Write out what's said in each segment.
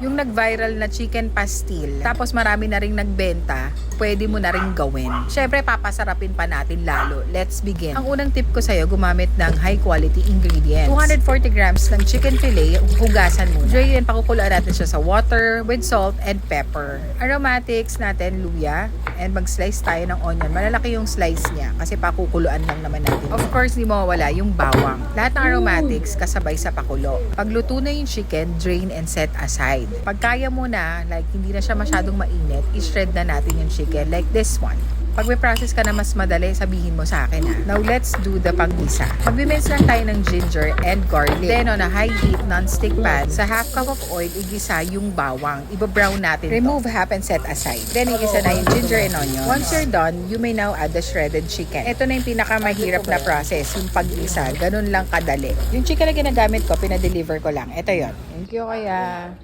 Yung nag-viral na chicken pastil, tapos marami na ring nagbenta, pwede mo na ring gawin. Syempre, papasarapin pa natin lalo. Let's begin. Ang unang tip ko sa'yo, gumamit ng high quality ingredients. 240 grams ng chicken fillet, hugasan muna. Drain and pakukuluan natin siya sa water with salt and pepper. Aromatics natin, luya, and mag-slice tayo ng onion. Malalaki yung slice niya kasi pakukuluan lang naman natin. Of course, di mawawala yung bawang. Lahat ng aromatics kasabay sa pakulo. Pagluto na yung chicken, drain and set aside. Pag kaya mo na, like hindi na siya masyadong mainit, i-shred na natin yung chicken like this one. Pag may process ka na mas madali, sabihin mo sa akin ha. Now, let's do the paggisa. Magbimince lang tayo ng ginger and garlic. Then, on a high heat non-stick pan, sa half cup of oil, igisa yung bawang. Iba-brown natin Remove half and set aside. Then, igisa na yung ginger and onion. Once you're done, you may now add the shredded chicken. Ito na yung pinakamahirap na process, yung paggisa. Ganun lang kadali. Yung chicken na ginagamit ko, pinadeliver ko lang. Ito yon. Thank you, Kaya.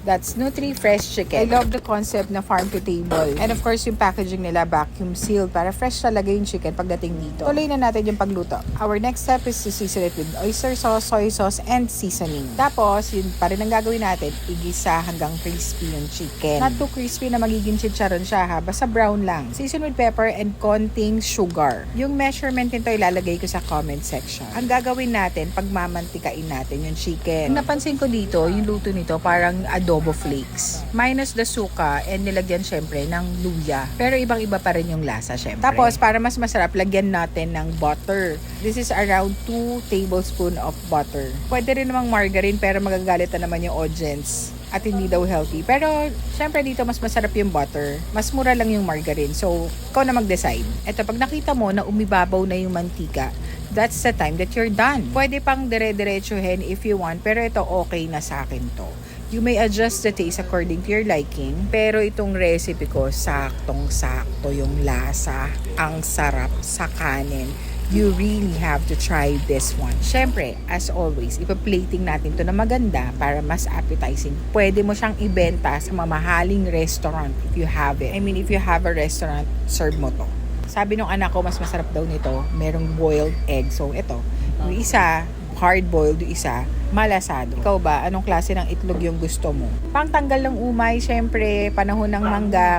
That's Nutri-Fresh Chicken. I love the concept na farm to table. And of course, yung packaging nila vacuum sealed para fresh talaga yung chicken pagdating dito. Tuloy na natin yung pagluto. Our next step is to season it with oyster sauce, soy sauce, and seasoning. Tapos, yun pa rin ang gagawin natin, igisa hanggang crispy yung chicken. Not too crispy na magiging chicharon siya ha, basta brown lang. Season with pepper and konting sugar. Yung measurement nito ilalagay ko sa comment section. Ang gagawin natin, pagmamantikain natin yung chicken. Ang napansin ko dito, yung luto nito parang adobo flakes. Minus the suka and nilagyan syempre ng luya. Pero ibang-iba pa rin yung lasa syempre. Tapos para mas masarap, lagyan natin ng butter. This is around 2 tablespoons of butter. Pwede rin namang margarine pero magagalit na naman yung audience at hindi daw healthy. Pero syempre dito mas masarap yung butter. Mas mura lang yung margarine. So, ikaw na mag-decide. Eto, pag nakita mo na umibabaw na yung mantika, that's the time that you're done. Pwede pang dire-diretsuhin if you want, pero ito okay na sa akin to. You may adjust the taste according to your liking. Pero itong recipe ko, saktong-sakto yung lasa. Ang sarap sa kanin. You really have to try this one. Syempre, as always, ipa-plating natin to na maganda para mas appetizing. Pwede mo siyang ibenta sa mamahaling restaurant if you have it. I mean, if you have a restaurant, serve mo to. Sabi nung anak ko, mas masarap daw nito, merong boiled egg. So, ito. Yung isa, hard-boiled, yung isa, malasado. Ikaw ba, anong klase ng itlog yung gusto mo? Pangtanggal ng umay, syempre, panahon ng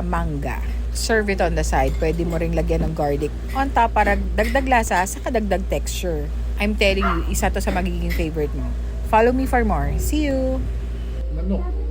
mangga. Serve it on the side. Pwede mo ring lagyan ng garlic on top para dagdag lasa sa kadagdag texture. I'm telling you, isa to sa magiging favorite mo. Follow me for more. See you! Manok.